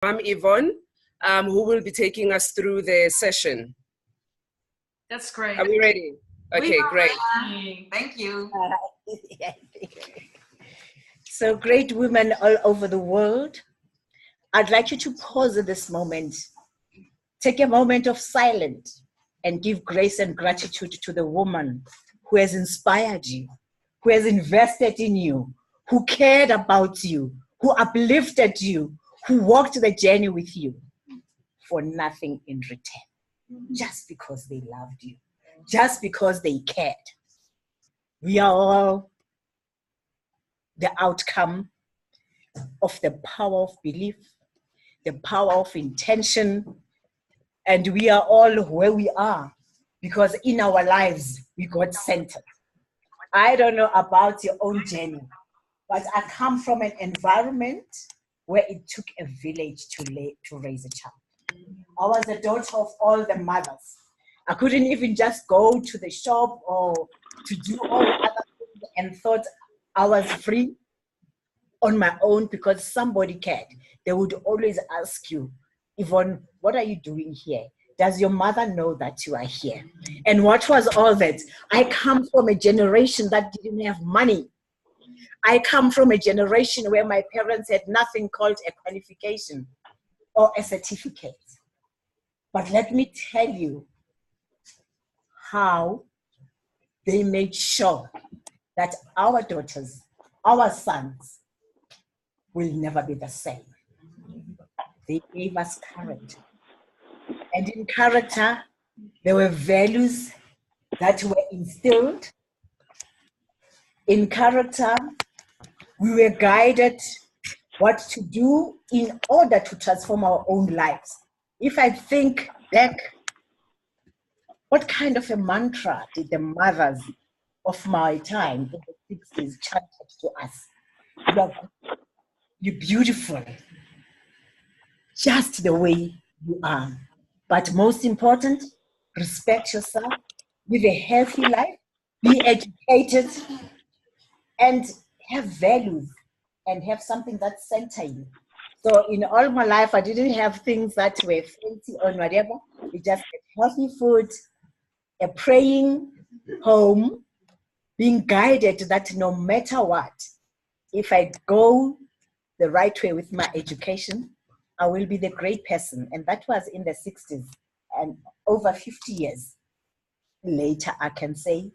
I'm Yvonne, who will be taking us through the session. That's great. Are we ready? Okay, great. Thank you. So great women all over the world. I'd like you to pause at this moment. Take a moment of silence and give grace and gratitude to the woman who has inspired you, who has invested in you, who cared about you, who uplifted you, who walked the journey with you for nothing in return, just because they loved you, just because they cared. We are all the outcome of the power of belief, the power of intention, and we are all where we are because in our lives we got centered. I don't know about your own journey, but I come from an environment where it took a village to raise a child. I was the daughter of all the mothers. I couldn't even just go to the shop or to do all the other things and thought I was free on my own because somebody cared. They would always ask you, Yvonne, what are you doing here? Does your mother know that you are here? And what was all that? I come from a generation that didn't have money. I come from a generation where my parents had nothing called a qualification or a certificate. But let me tell you how they made sure that our daughters, our sons, will never be the same. They gave us character. And in character, there were values that were instilled. In character, we were guided what to do in order to transform our own lives. If I think back, what kind of a mantra did the mothers of my time in the 60s chanted to us? You're beautiful, just the way you are. But most important, respect yourself, live a healthy life, be educated, and have values and have something that center you. So in all my life, I didn't have things that were fancy or whatever. We just had healthy food, a praying home, being guided that no matter what, if I go the right way with my education, I will be the great person. And that was in the 60s. And over 50 years later, I can say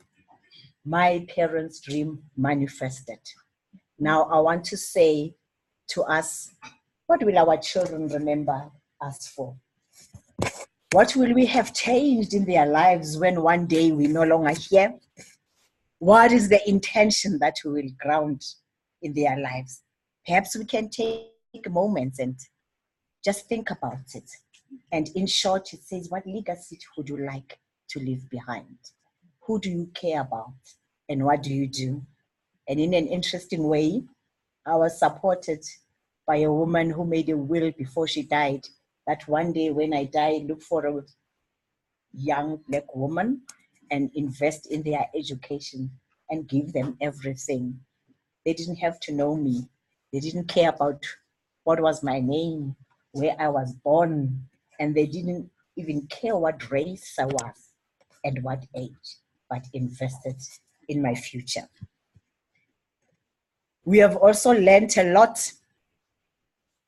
my parents' dream manifested. Now I want to say to us, what will our children remember us for? What will we have changed in their lives when one day we're no longer here? What is the intention that we will ground in their lives? Perhaps we can take moments and just think about it. And in short, it says, what legacy would you like to leave behind? Who do you care about? And what do you do? And in an interesting way, I was supported by a woman who made a will before she died, that one day when I die, look for a young Black woman and invest in their education and give them everything. They didn't have to know me. They didn't care about what was my name, where I was born, and they didn't even care what race I was and what age, but invested in my future. We have also learned a lot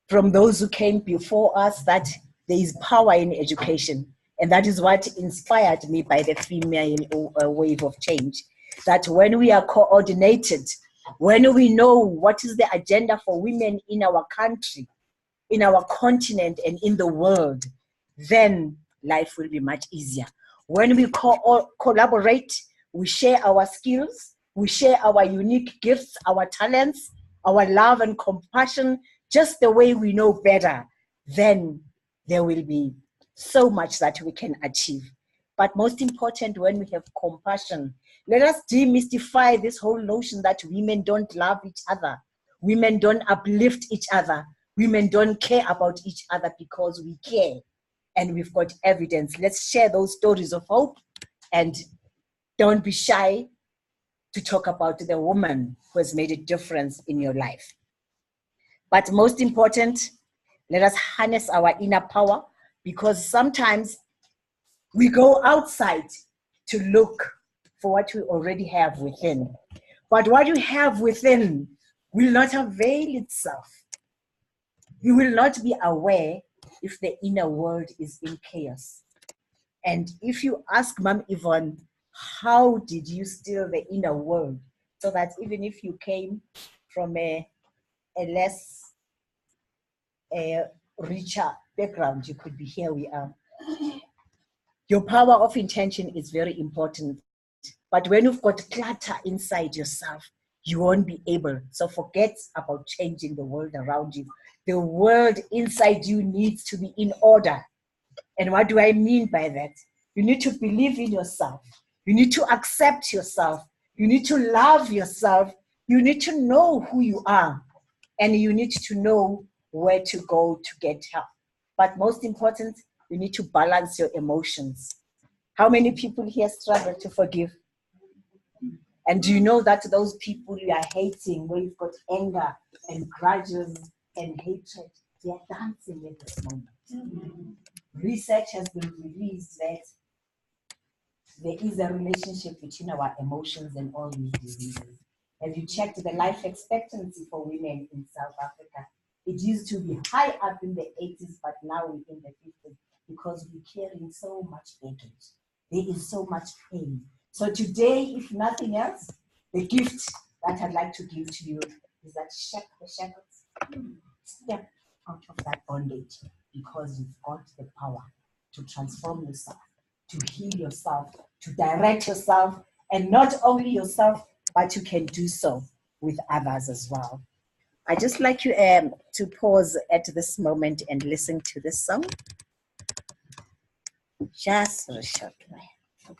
from those who came before us that there is power in education. And that is what inspired me by the female wave of change. That when we are coordinated, when we know what is the agenda for women in our country, in our continent, and in the world, then life will be much easier. When we collaborate, we share our skills, we share our unique gifts, our talents, our love and compassion, just the way we know better, then there will be so much that we can achieve. But most important, when we have compassion, let us demystify this whole notion that women don't love each other, women don't uplift each other, women don't care about each other, because we care and we've got evidence. Let's share those stories of hope and don't be shy to talk about the woman who has made a difference in your life. But most important, Let us harness our inner power, because sometimes we go outside to look for what we already have within. But what you have within will not avail itself. You will not be aware if the inner world is in chaos. And if you ask Mom Yvonne, how did you steal the inner world so that even if you came from a less richer background, you could be here we are. Your power of intention is very important. But when you've got clutter inside yourself, you won't be able. So forget about changing the world around you. The world inside you needs to be in order. And what do I mean by that? You need to believe in yourself. You need to accept yourself. You need to love yourself. You need to know who you are. And you need to know where to go to get help. But most important, you need to balance your emotions. How many people here struggle to forgive? And do you know that those people you are hating, where you've got anger and grudges and hatred, they are dancing at this moment. Research has been released that there is a relationship between our emotions and all these diseases. Have you checked the life expectancy for women in South Africa? It used to be high up in the 80s, but now we're in the 50s because we're carrying so much baggage. There is so much pain. So today, if nothing else, the gift that I'd like to give to you is that shake the shackles. Step out of that bondage, because you've got the power to transform yourself, to heal yourself, to direct yourself, and not only yourself, but you can do so with others as well. I just like you to pause at this moment and listen to this song. Just for a short while.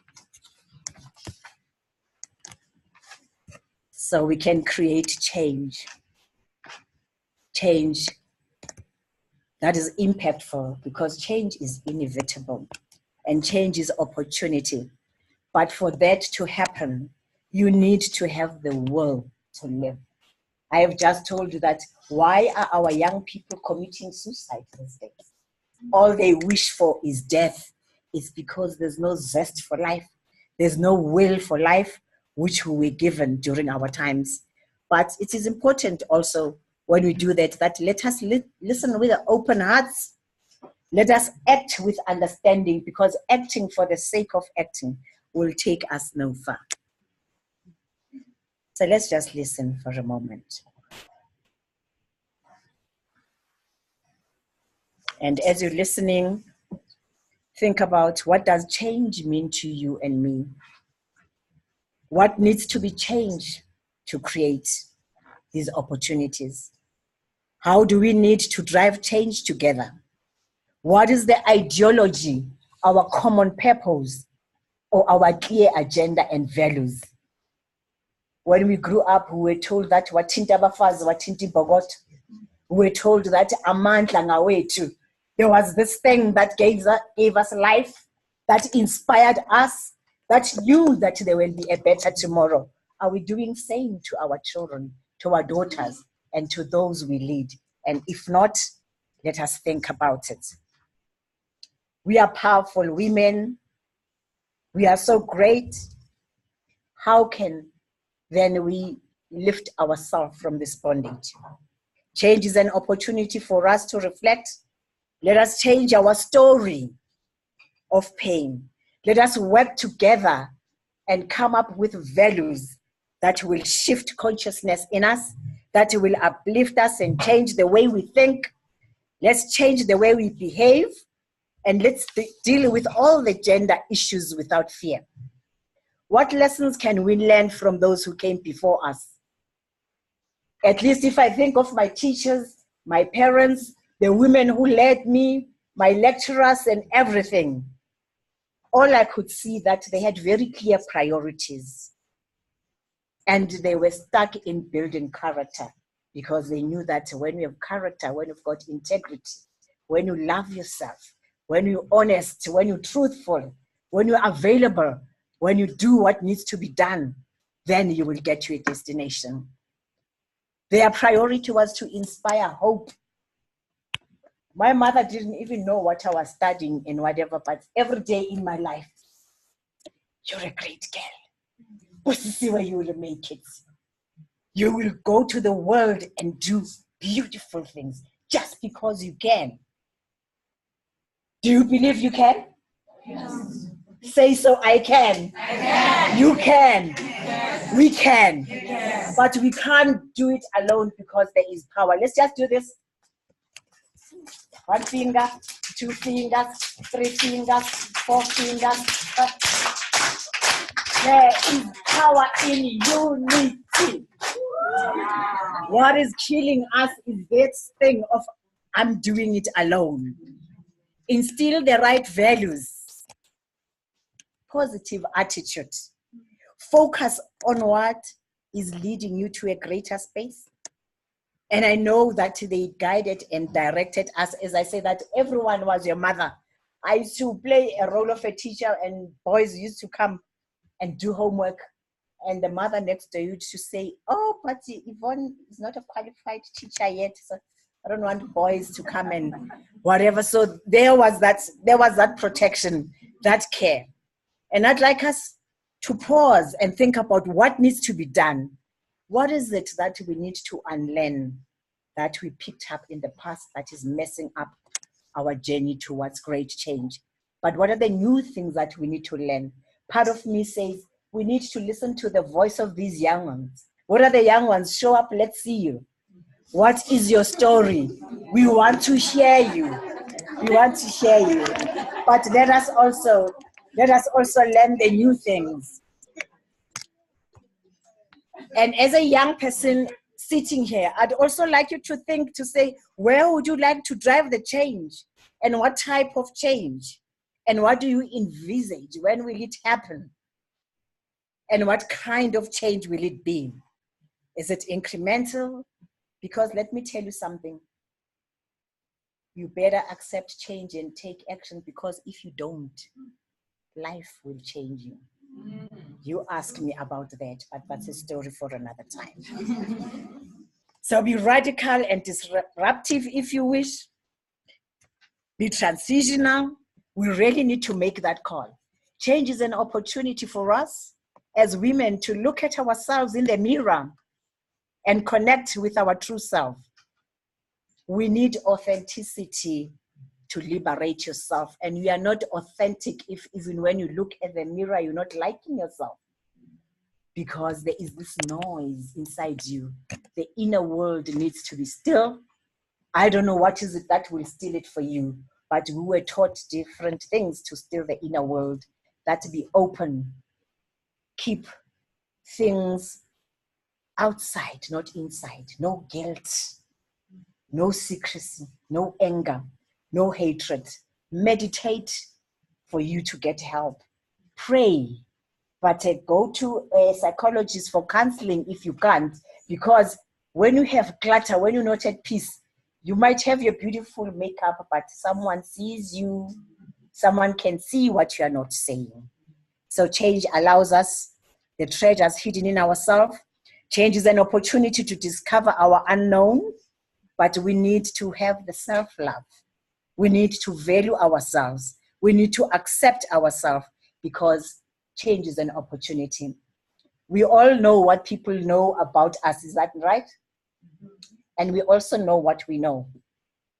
So we can create change. Change that is impactful, because change is inevitable and change is opportunity. But for that to happen, you need to have the will to live. I have just told you that why are our young people committing suicide these days? All they wish for is death. It's because there's no zest for life. There's no will for life, which we were given during our times. But it is important also when we do that, that let us listen with open hearts. Let us act with understanding, because acting for the sake of acting will take us no far. So let's just listen for a moment. And as you're listening, think about, what does change mean to you and me? What needs to be changed to create these opportunities? How do we need to drive change together? What is the ideology, our common purpose, or our clear agenda and values? When we grew up, we were told that watinta abafazi watinta ibhokotho. We were told that amandla ngawethu. There was this thing that gave us life, that inspired us, that knew that there will be a better tomorrow. Are we doing the same to our children, to our daughters, and to those we lead? And if not, let us think about it. We are powerful women. We are so great. How can then we lift ourselves from this bondage? Change is an opportunity for us to reflect. Let us change our story of pain. Let us work together and come up with values that will shift consciousness in us, that will uplift us and change the way we think. Let's change the way we behave, and let's deal with all the gender issues without fear. What lessons can we learn from those who came before us? At least if I think of my teachers, my parents, the women who led me, my lecturers and everything, all I could see that they had very clear priorities. And they were stuck in building character, because they knew that when you have character, when you've got integrity, when you love yourself, when you're honest, when you're truthful, when you're available, when you do what needs to be done, then you will get to your destination. Their priority was to inspire hope. My mother didn't even know what I was studying and whatever, but every day in my life, you're a great girl. Busisiwe, you will make it. You will go to the world and do beautiful things just because you can. Do you believe you can? Yes. Say so, I can. I can. You can. Yes. We can. Yes. But we can't do it alone because there is power. Let's just do this. 1 finger, 2 fingers, 3 fingers, 4 fingers. There is power in unity. What is killing us is this thing of I'm doing it alone. Instill the right values. Positive attitude. Focus on what is leading you to a greater space. And I know that they guided and directed us. As I say that everyone was your mother. I used to play a role of a teacher and boys used to come and do homework. And the mother next to you to say, oh, but Yvonne is not a qualified teacher yet. So I don't want boys to come and whatever. So there was that protection, that care. And I'd like us to pause and think about what needs to be done. What is it that we need to unlearn that we picked up in the past that is messing up our journey towards great change? But what are the new things that we need to learn? Part of me says we need to listen to the voice of these young ones. What are the young ones? Show up, let's see you. What is your story? We want to hear you. We want to hear you. But let us also learn the new things. And as a young person sitting here, I'd also like you to think, to say, where would you like to drive the change? And what type of change? And what do you envisage? When will it happen? And what kind of change will it be? Is it incremental? Because let me tell you something. You better accept change and take action, because if you don't, life will change you. You ask me about that, but that's a story for another time. So be radical and disruptive if you wish. Be transitional. We really need to make that call. Change is an opportunity for us as women to look at ourselves in the mirror and connect with our true self. We need authenticity to liberate yourself. And you are not authentic if even when you look at the mirror, you're not liking yourself. Because there is this noise inside you. The inner world needs to be still. I don't know what is it that will still it for you, but we were taught different things to still the inner world. That to be open. Keep things outside, not inside. No guilt, no secrecy, no anger, no hatred. Meditate for you to get help. Pray, but go to a psychologist for counseling if you can't, because when you have clutter, when you're not at peace, you might have your beautiful makeup, but someone sees you, someone can see what you are not saying. So change allows us the treasures hidden in ourselves. Change is an opportunity to discover our unknown, but we need to have the self-love. We need to value ourselves. We need to accept ourselves, because change is an opportunity. We all know what people know about us, is that right? And we also know what we know.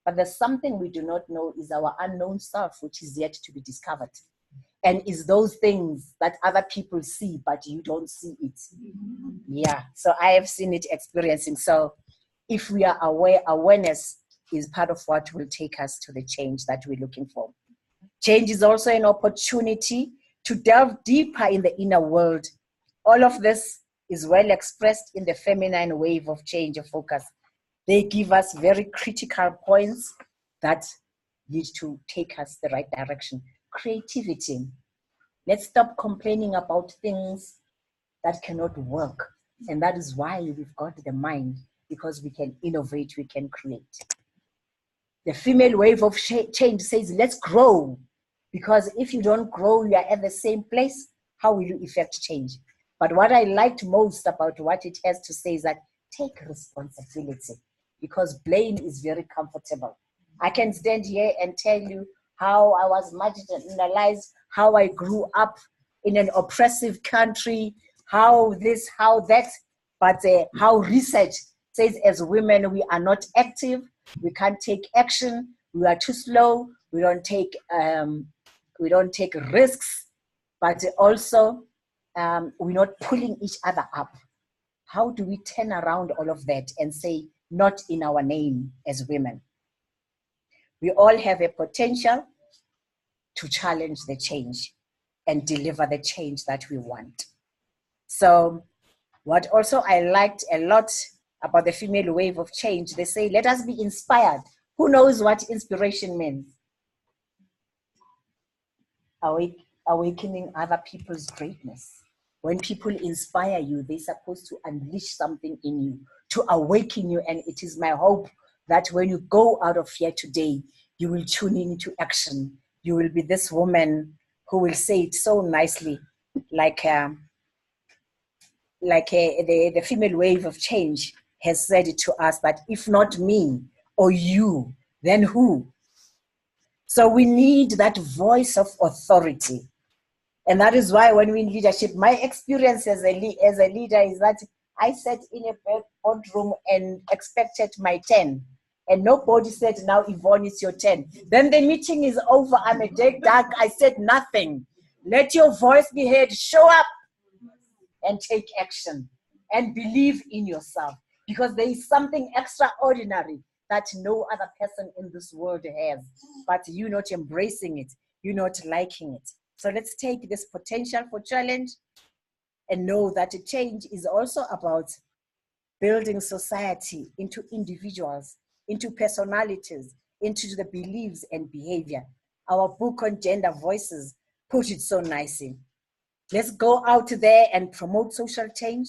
But there's something we do not know, is our unknown self, which is yet to be discovered. And is those things that other people see, but you don't see it. Yeah, so I have seen it experiencing. So if we are aware, awareness is part of what will take us to the change that we're looking for. Change is also an opportunity to delve deeper in the inner world. All of this is well expressed in the feminine wave of change of focus. They give us very critical points that need to take us the right direction. Creativity. Let's stop complaining about things that cannot work. And that is why we've got the mind, because we can innovate, we can create. The female wave of change says, let's grow. Because if you don't grow, you are at the same place. How will you effect change? But what I liked most about what it has to say is that take responsibility, because blame is very comfortable. I can stand here and tell you how I was marginalized, how I grew up in an oppressive country, how this, how that, but how research says as women we are not active, we can't take action, we are too slow, we don't take risks, but also we're not pulling each other up. How do we turn around all of that and say, not in our name as women? We all have a potential to challenge the change and deliver the change that we want. So what also I liked a lot about the female wave of change, they say, let us be inspired. Who knows what inspiration means? Awakening other people's greatness. When people inspire you, they're supposed to unleash something in you, to awaken you. And it is my hope that when you go out of here today, you will tune into action. You will be this woman who will say it so nicely, like the female wave of change has said it to us, that if not me or you, then who? So we need that voice of authority. And that is why when we in leadership, my experience as a leader is that I sat in a boardroom and expected my 10. And nobody said, now Yvonne, it's your 10. Then the meeting is over, I'm a dead duck, I said nothing. Let your voice be heard, show up and take action and believe in yourself, because there is something extraordinary that no other person in this world has, but you not embracing it, you not liking it. So let's take this potential for challenge and know that change is also about building society into individuals, into personalities, into the beliefs and behavior. Our book on gender voices put it so nicely. Let's go out there and promote social change.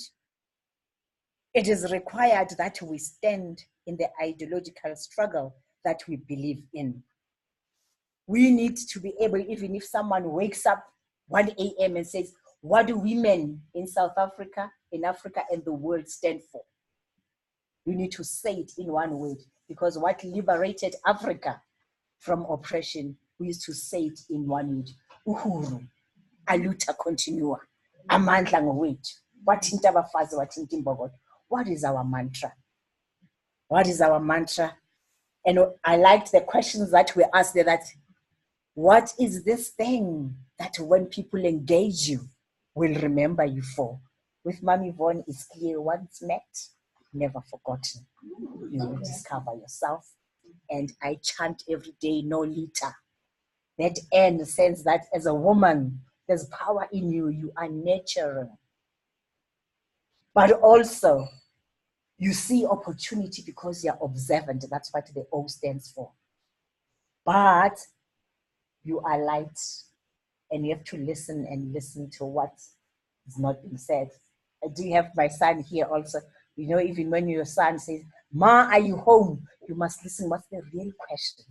It is required that we stand in the ideological struggle that we believe in. We need to be able, even if someone wakes up 1 a.m. and says, what do women in South Africa, in Africa, and the world stand for? We need to say it in one word, because what liberated Africa from oppression, we used to say it in one word: Uhuru, aluta continua, amandla ngowethu. Wathinta abafazi, wathinta imbokodo. What is our mantra? What is our mantra? And I liked the questions that were asked there, that what is this thing that when people engage you, will remember you for? With Mami Yvonne, it's clear: once met, never forgotten. You will discover yourself. And I chant every day, no litter. That N sense that as a woman, there's power in you, you are natural. But also, you see opportunity because you're observant. That's what the O stands for. But you are light, and you have to listen and listen to what is not being said. I do have my son here also. You know, even when your son says, Ma, are you home? You must listen. What's the real question?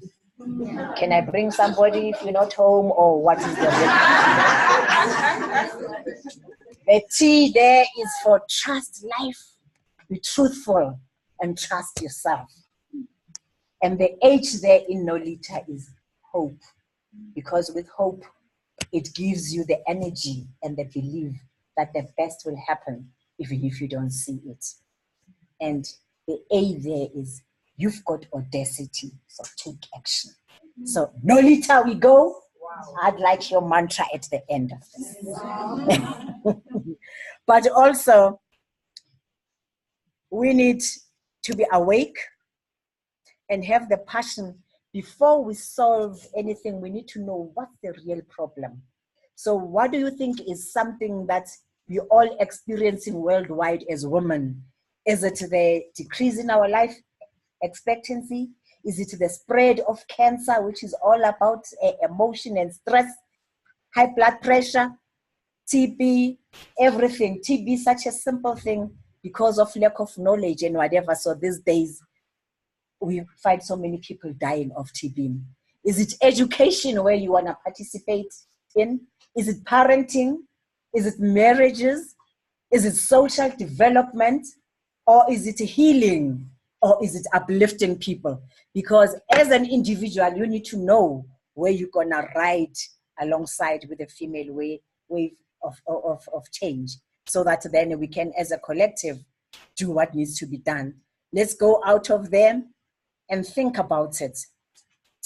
Can I bring somebody if you're not home? Or what is the real question? The T there is for trust life. Be truthful and trust yourself. And the H there in Nolita is hope. Because with hope, it gives you the energy and the belief that the best will happen, even if you don't see it. And the A there is you've got audacity, so take action. So Nolita, we go. Wow. I'd like your mantra at the end of this. Wow. But also, we need to be awake and have the passion. Before we solve anything, we need to know what's the real problem. So what do you think is something that we're all experiencing worldwide as women? Is it the decrease in our life expectancy? Is it the spread of cancer, which is all about emotion and stress, high blood pressure, TB, everything? TB is such a simple thing because of lack of knowledge and whatever. So these days, we find so many people dying of TB. Is it education where you want to participate in? Is it parenting? Is it marriages? Is it social development? Or is it healing? or is it uplifting people? Because as an individual, you need to know where you're gonna ride alongside with the female wave of change, so that then we can, as a collective, do what needs to be done. Let's go out of them and think about it.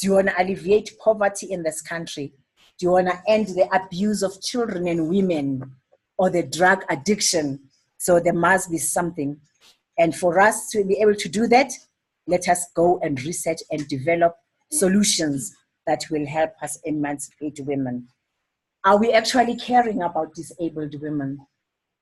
Do you want to alleviate poverty in this country? Do you want to end the abuse of children and women, or the drug addiction? So there must be something. And for us to be able to do that, let us go and research and develop solutions that will help us emancipate women. Are we actually caring about disabled women?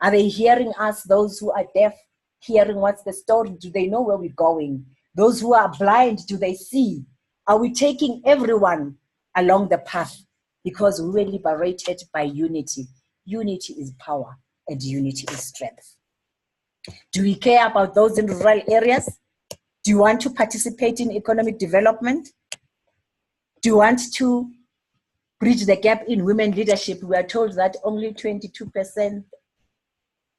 Are they hearing us, those who are deaf, hearing what's the story? Do they know where we're going? Those who are blind, do they see? Are we taking everyone along the path? Because we were liberated by unity. Unity is power and unity is strength. Do we care about those in rural areas? Do you want to participate in economic development? Do you want to bridge the gap in women leadership? We are told that only 22%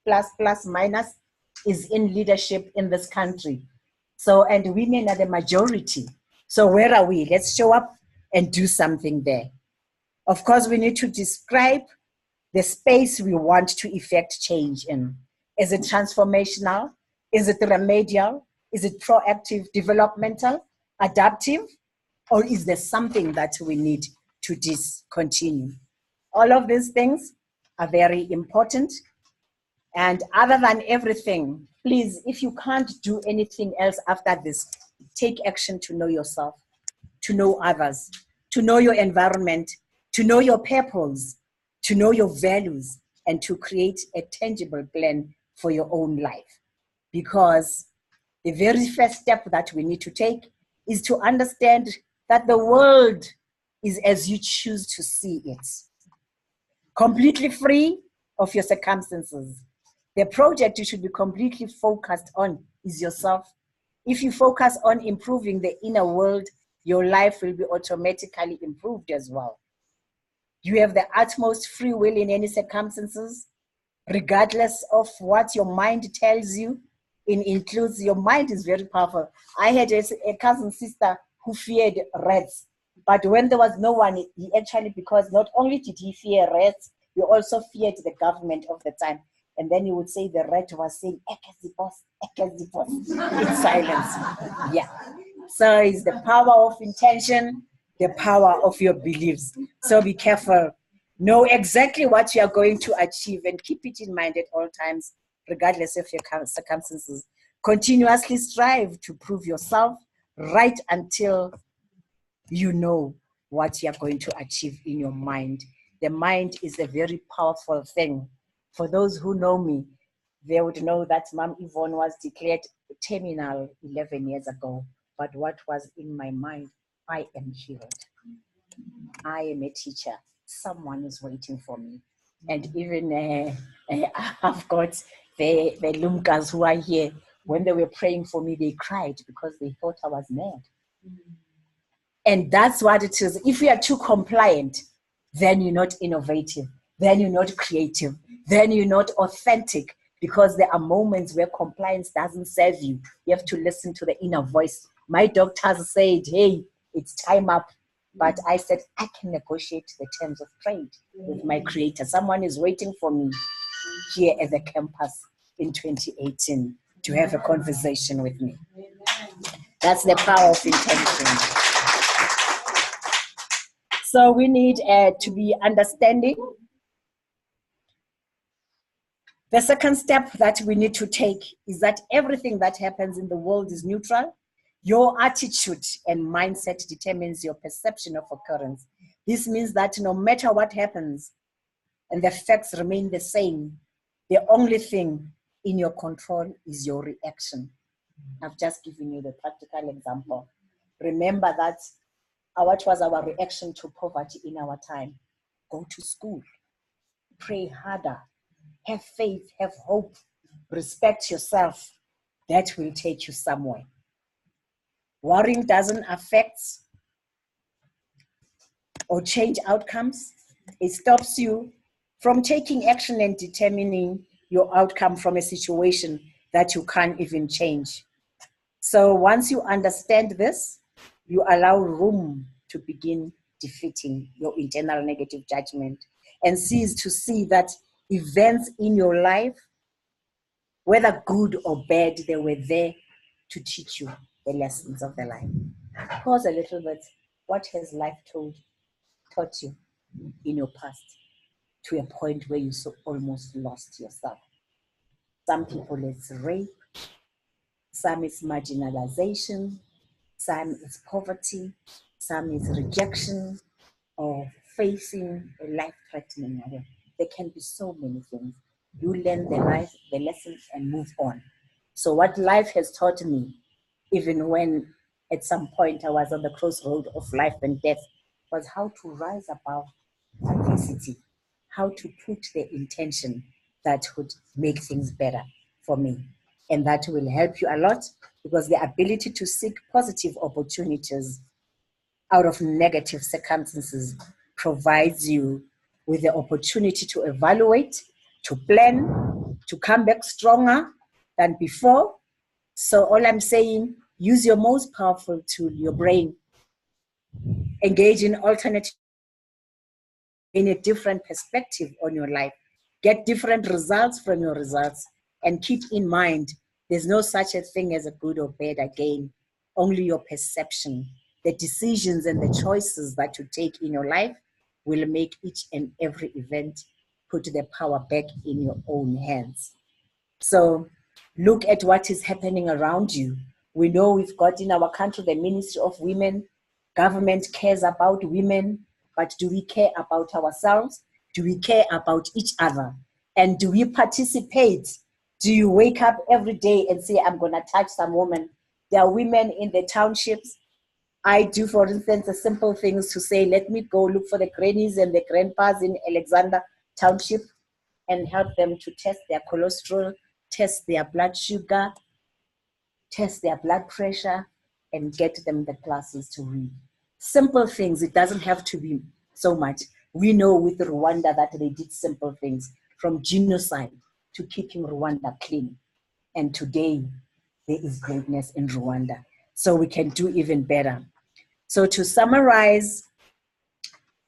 plus minus is in leadership in this country. So, and women are the majority. So where are we? Let's show up and do something there. Of course, we need to describe the space we want to effect change in. Is it transformational? Is it remedial? Is it proactive, developmental, adaptive? Or is there something that we need to discontinue? All of these things are very important. And other than everything, please, if you can't do anything else after this, take action to know yourself, to know others, to know your environment, to know your purpose, to know your values, and to create a tangible plan for your own life. Because the very first step that we need to take is to understand that the world is as you choose to see it. Completely free of your circumstances. The project you should be completely focused on is yourself. If you focus on improving the inner world, your life will be automatically improved as well. You have the utmost free will in any circumstances, regardless of what your mind tells you. It includes, your mind is very powerful. I had a cousin sister who feared rats, but when there was no one, he actually, because not only did he fear rats, he also feared the government of the time. And then he would say the rat was saying, "Ekazipos, Ekazipos," in silence. Yeah. So it's the power of intention, the power of your beliefs. So be careful. Know exactly what you are going to achieve and keep it in mind at all times, regardless of your circumstances. Continuously strive to prove yourself right until you know what you are going to achieve in your mind. The mind is a very powerful thing. For those who know me, they would know that Mom Yvonne was declared terminal 11 years ago. But what was in my mind? I am healed. I am a teacher. Someone is waiting for me. And even I've got the Lumkas who are here. When they were praying for me, they cried because they thought I was mad. And that's what it is. If you are too compliant, then you're not innovative. Then you're not creative. Then you're not authentic, because there are moments where compliance doesn't serve you. You have to listen to the inner voice. My doctors said, "Hey, it's time up." But I said, I can negotiate the terms of trade with my creator. Someone is waiting for me here at the campus in 2018 to have a conversation with me. That's the power of intention. So we need to be understanding. The second step that we need to take is that everything that happens in the world is neutral. Your attitude and mindset determines your perception of occurrence. This means that no matter what happens and the facts remain the same, the only thing in your control is your reaction. I've just given you the practical example. Remember that what was our reaction to poverty in our time? Go to school, pray harder, have faith, have hope, respect yourself. That will take you somewhere. Worrying doesn't affect or change outcomes. It stops you from taking action and determining your outcome from a situation that you can't even change. So once you understand this, you allow room to begin defeating your internal negative judgment and cease to see that events in your life, whether good or bad, they were there to teach you the lessons of the life. Pause a little bit. What has life taught you in your past to a point where you so almost lost yourself? Some people it's rape, some it's marginalization, some it's poverty, some is rejection or facing a life-threatening event. There can be so many things. You learn the lessons and move on. So what life has taught me, even when at some point I was on the crossroad of life and death, was how to rise above adversity, how to put the intention that would make things better for me. And that will help you a lot, because the ability to seek positive opportunities out of negative circumstances provides you with the opportunity to evaluate, to plan, to come back stronger than before. So all I'm saying, use your most powerful tool, your brain. Engage in alternate, in a different perspective on your life. Get different results from your results. And keep in mind, there's no such a thing as a good or bad again. Only your perception. The decisions and the choices that you take in your life will make each and every event put the power back in your own hands. So look at what is happening around you. We know we've got in our country the Ministry of Women. Government cares about women, but do we care about ourselves? Do we care about each other? And do we participate? Do you wake up every day and say, I'm going to touch some woman? There are women in the townships. I do, for instance, the simple things to say, let me go look for the grannies and the grandpas in Alexander Township and help them to test their cholesterol, test their blood sugar, test their blood pressure, and get them the classes to read. Simple things. It doesn't have to be so much. We know with Rwanda that they did simple things, from genocide to keeping Rwanda clean. And today, there is greatness in Rwanda. So we can do even better. So to summarize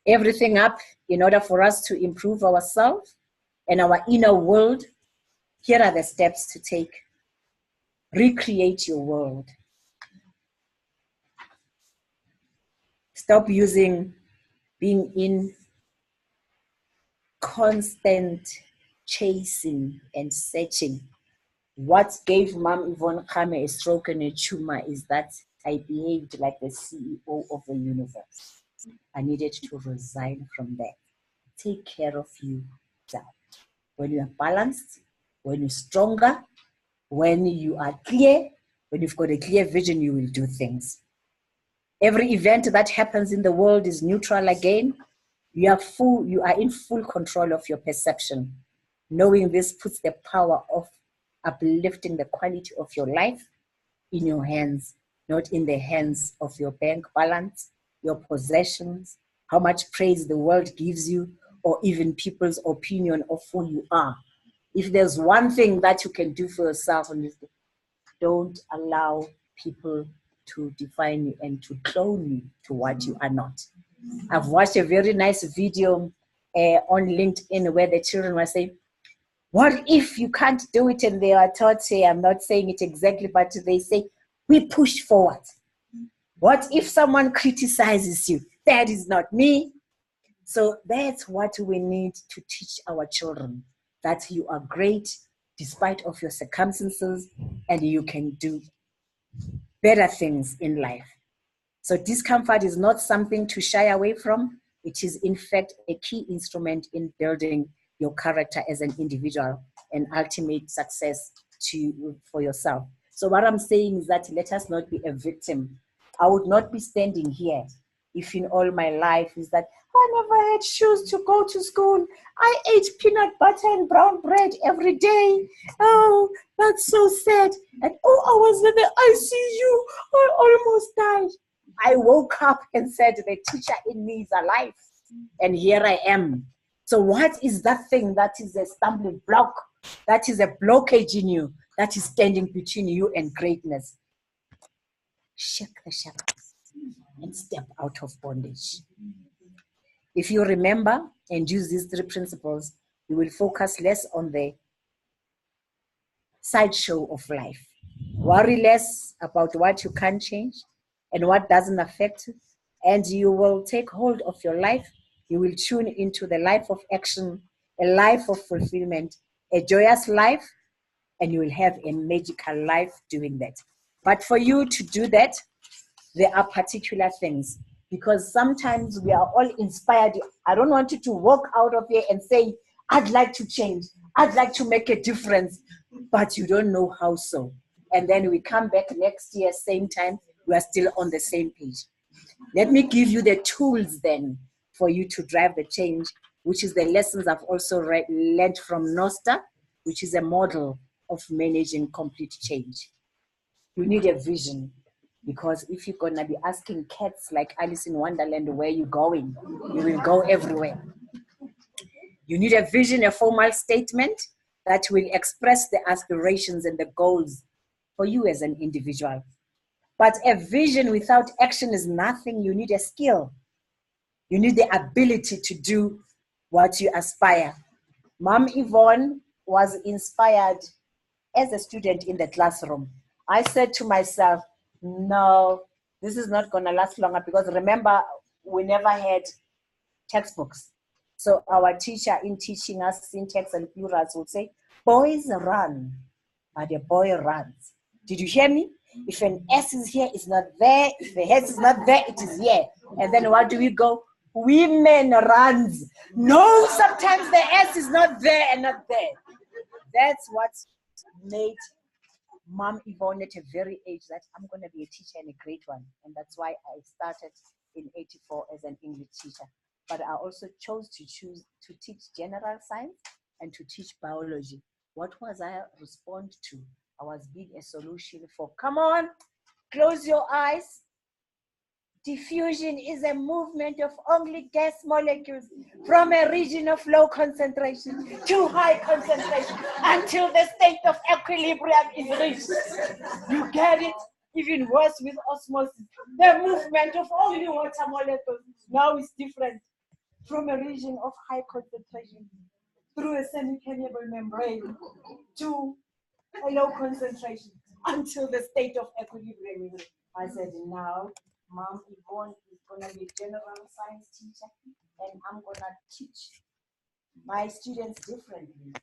everything up, in order for us to improve ourselves and our inner world, here are the steps to take. Recreate your world. Stop being in constant chasing and searching. What gave Mom Yvonne Kgame a stroke and a tumor is that I behaved like the CEO of the universe. I needed to resign from that. Take care of yourself. When you are balanced, when you're stronger, when you are clear, when you've got a clear vision, you will do things. Every event that happens in the world is neutral again. You are in full control of your perception. Knowing this puts the power of uplifting the quality of your life in your hands, not in the hands of your bank balance, your possessions, how much praise the world gives you, or even people's opinion of who you are. If there's one thing that you can do for yourself, don't allow people to define you and to clone you to what you are not. I've watched a very nice video on LinkedIn where the children were saying, what if you can't do it? And they are taught, I'm not saying it exactly, but they say, we push forward. What if someone criticizes you? That is not me. So that's what we need to teach our children, that you are great despite of your circumstances and you can do better things in life. So discomfort is not something to shy away from. It is, in fact, a key instrument in building your character as an individual and ultimate success for yourself. So what I'm saying is that let us not be a victim. I would not be standing here if in all my life is that I never had shoes to go to school. I ate peanut butter and brown bread every day. Oh, that's so sad. And oh, I was in the ICU. I almost died. I woke up and said, the teacher in me is alive. And here I am. So what is that thing that is a stumbling block? That is a blockage in you that is standing between you and greatness. shake the shackles, and step out of bondage. If you remember and use these 3 principles, you will focus less on the sideshow of life. Worry less about what you can't change and what doesn't affect you, and you will take hold of your life. You will tune into the life of action, a life of fulfillment, a joyous life, and you will have a magical life doing that. But for you to do that, there are particular things, because sometimes we are all inspired. I don't want you to walk out of here and say, I'd like to change, I'd like to make a difference, but you don't know how so. And then we come back next year, same time, we are still on the same page. Let me give you the tools then for you to drive the change, which is the lessons I've also learned from Nosta, which is a model of managing complete change. You need a vision, because if you're going to be asking cats like Alice in Wonderland where you're going, you will go everywhere. You need a vision, a formal statement that will express the aspirations and the goals for you as an individual. But a vision without action is nothing. You need a skill. You need the ability to do what you aspire. Mom Yvonne was inspired as a student in the classroom. I said to myself, no, this is not going to last longer, because remember, we never had textbooks. So our teacher, in teaching us syntax and plurals, would say, boys run, but the boy runs. Did you hear me? If an S is here, it's not there. If the S is not there, it is here. And then what do we go? Women runs. No, sometimes the S is not there and not there. That's what made Mom Yvonne at a very age that I'm going to be a teacher and a great one. And that's why I started in '84 as an English teacher. But I also chose to teach general science and to teach biology. What was I respond to? I was being a solution for, come on, close your eyes. Diffusion is a movement of only gas molecules from a region of low concentration to high concentration until the state of equilibrium is reached. You get it? Even worse with osmosis. The movement of only water molecules now is different, from a region of high concentration through a semi-permeable membrane to a low concentration until the state of equilibrium. I said, now, Mom Yvonne is going to be a general science teacher, and I'm going to teach my students differently.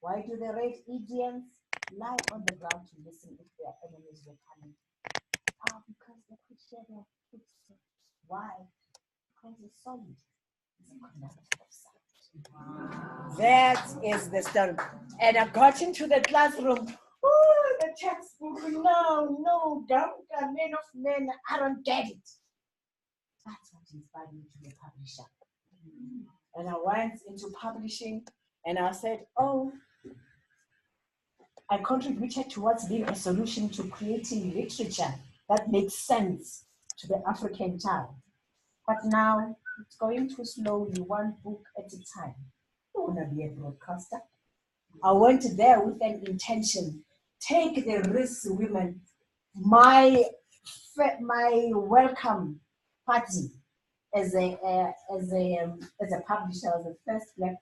Why do the red Indians lie on the ground to listen if their enemies were coming? Because they could share their footsteps. Why? Because it's solid. It's a conductor of sound. That is the story. And I got into the classroom. Oh, the textbook. No, Duncan, men of men, I don't get it. That's what inspired me to be a publisher. And I went into publishing, and I said, oh, I contributed towards being a solution to creating literature that makes sense to the African child. But now it's going too slowly, one book at a time. I want to be a broadcaster. I went there with an intention. Take the risks, women. My welcome party as a publisher, was the first Black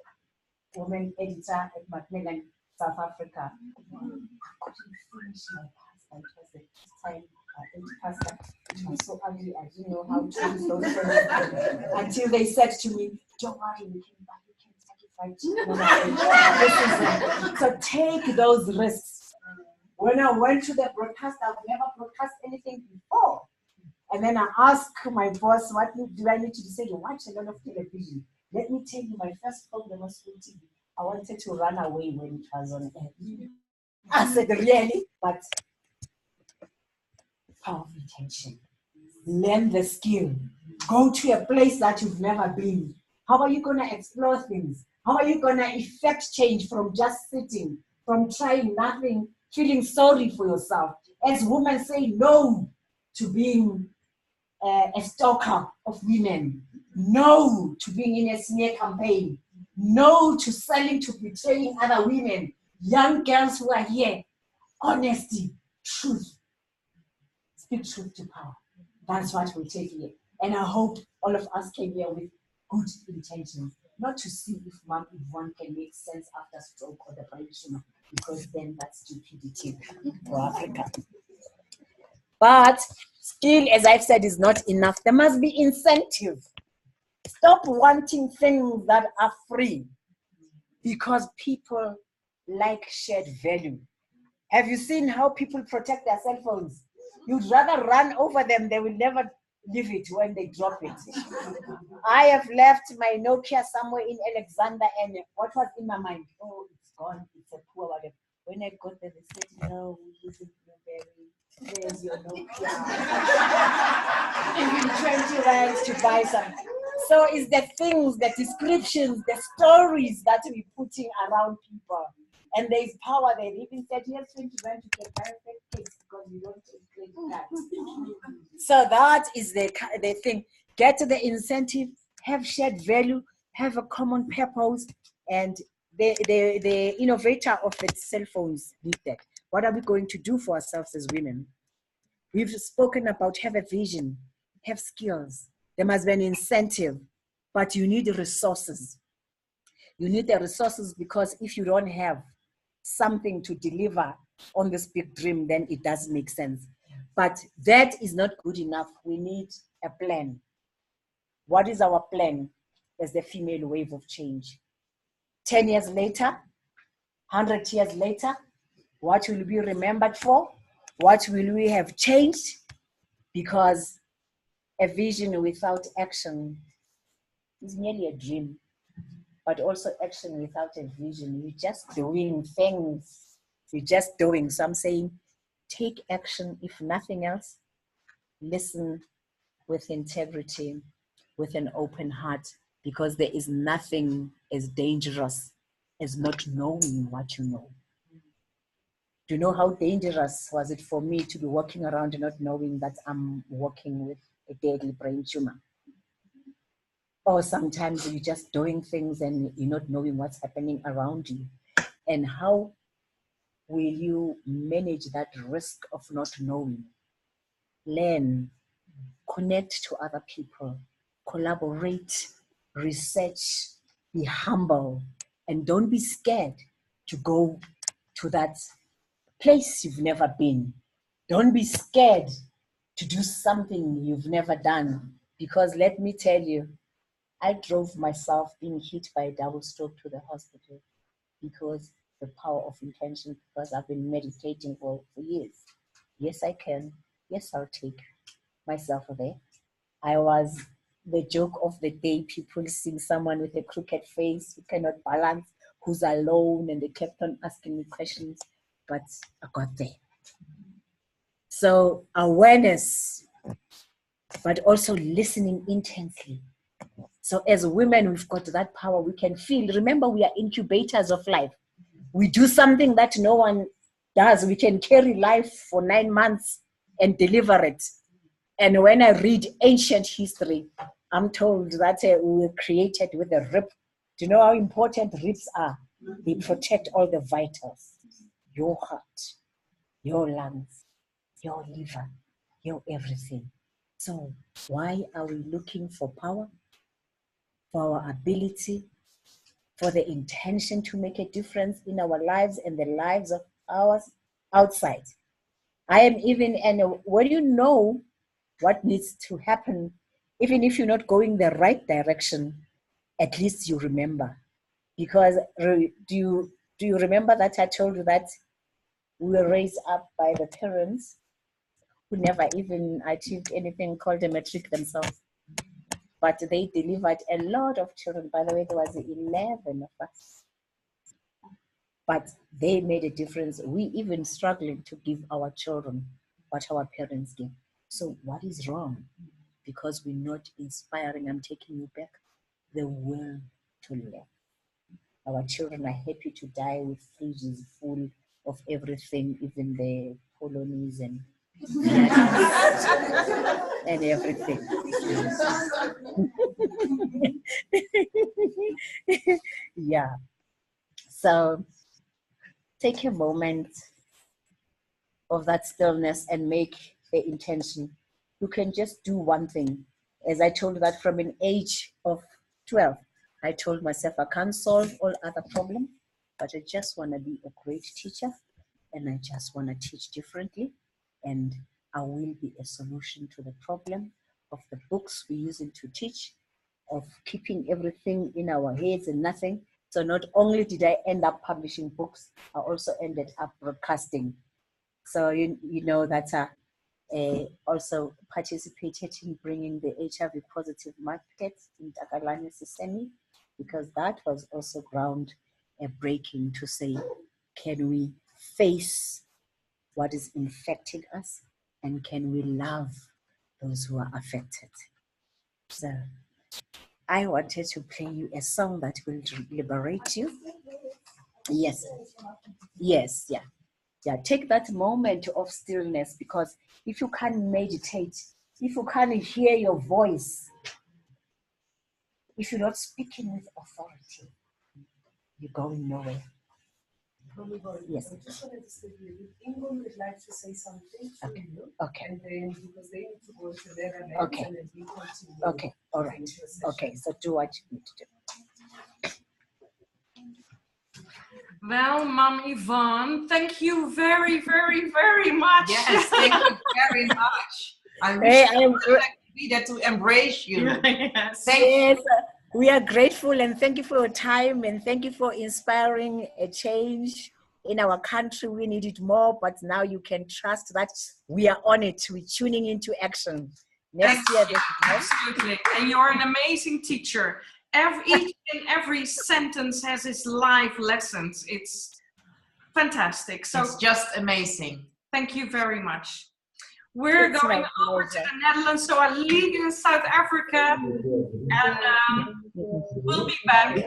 woman editor at Macmillan, South Africa. I couldn't finish my pasta. It was the first time I ate pasta. It was so ugly. I didn't know how to use those things until they said to me, "Don't worry, we can buy So take those risks. When I went to the broadcast, I've never broadcast anything before. And then I asked my boss, what do I need to do? Say, you watch a lot of television. Let me tell you, my first program was school TV. I wanted to run away when it was on air. I said, really? But power of attention. Learn the skill. Go to a place that you've never been. How are you going to explore things? How are you going to effect change from just sitting, from trying nothing, feeling sorry for yourself? As women say no to being a stalker of women, no to being in a smear campaign, no to selling, to betraying other women, young girls who are here. Honesty, truth. speak truth to power. That's what we're taking it. And I hope all of us came here with good intentions, not to see if Mom Yvonne can make sense after stroke or the brain tumor, because then that's stupidity for Africa. But skill, as I've said, is not enough. There must be incentive. Stop wanting things that are free, because people like shared value. Have you seen how people protect their cell phones? You'd rather run over them, they will never leave it when they drop it. I have left my Nokia somewhere in Alexander, and what was in my mind? Oh, it's gone, it's a poor whatever. When I got there, they said, no, we use it, there's your Nokia. Give you 20 rands to buy something. So it's the things, the descriptions, the stories that we're putting around people. And there's power there. They even said, here's 20 rand to get direct cakes because we don't take credit cards. So that is the thing. Get to the incentive, have shared value, have a common purpose, and the innovator of the cell phones did that. What are we going to do for ourselves as women? We've spoken about have a vision, have skills. There must be an incentive, but you need the resources. You need the resources, because if you don't have something to deliver on this big dream, then it doesn't make sense. But that is not good enough. We need a plan. What is our plan as the female wave of change? 10 years later, 100 years later, what will we be remembered for? What will we have changed? Because a vision without action is merely a dream, but also action without a vision. We're just doing things. We're just doing. So I'm saying, take action. If nothing else, listen with integrity, with an open heart, because there is nothing as dangerous as not knowing what you know. Do you know how dangerous was it for me to be walking around and not knowing that I'm walking with a deadly brain tumor? Or sometimes you're just doing things and you're not knowing what's happening around you. And how will you manage that risk of not knowing? Learn, connect to other people, collaborate, research, be humble, and don't be scared to go to that place you've never been. Don't be scared to do something you've never done, because let me tell you, I drove myself being hit by a double stroke to the hospital because the power of intention, because I've been meditating for years. Yes, I can. Yes, I'll take myself there. I was the joke of the day. People seeing someone with a crooked face who cannot balance, who's alone, and they kept on asking me questions, but I got there. So awareness, but also listening intensely. So as women, we've got that power. We can feel. Remember, we are incubators of life. We do something that no one does. We can carry life for 9 months and deliver it. And when I read ancient history, I'm told that we were created with a rib. Do you know how important ribs are? They protect all the vitals. Your heart, your lungs, your liver, your everything. So why are we looking for power? For our ability, for the intention to make a difference in our lives and the lives of ours outside. I am even, and when you know what needs to happen, even if you're not going the right direction, at least you remember. Because do you remember that I told you that we were raised up by the parents who never even achieved anything called a matric themselves? But they delivered a lot of children. By the way, there was 11 of us. But they made a difference. We even struggling to give our children what our parents gave. So what is wrong? Because we're not inspiring. I'm taking you back. The will to live. Our children are happy to die with fridges full of everything, even the colonies and and everything. Yeah. So take a moment of that stillness and make the intention. You can just do one thing. As I told you that from an age of 12, I told myself I can't solve all other problems, but I just want to be a great teacher, and I just want to teach differently, and I will be a solution to the problem of the books we're using to teach, of keeping everything in our heads and nothing. So not only did I end up publishing books, I also ended up broadcasting. So you know that also participated in bringing the HIV positive market in Takalani Sisemi, because that was also ground breaking to say, can we face what is infecting us, and can we love those who are affected? So I wanted to play you a song that will liberate you. Yes, yes, yeah. Yeah, take that moment of stillness, because if you can't meditate, if you can't hear your voice, if you're not speaking with authority, you're going nowhere. Yes. I just wanted to say, Yvonne would like to say something to you. Okay. And then, because they need to go to their event, Okay. and then we continue. Okay. All right. Okay. So do what you need to do. Well, Mom Yvonne, thank you very, very, very much. Yes, thank you very much. I wish Hey, I could be there to embrace you. Yes. Yes, we are grateful, and thank you for your time, and thank you for inspiring a change in our country. We need it more, but now you can trust that we are on it. We're tuning into action. Next year, Absolutely. And you're an amazing teacher. Each and every sentence has its life lessons. It's fantastic. So It's just amazing. thank you very much. We're It's going my over to pleasure. the Netherlands, so I leave in South Africa, and we'll be back.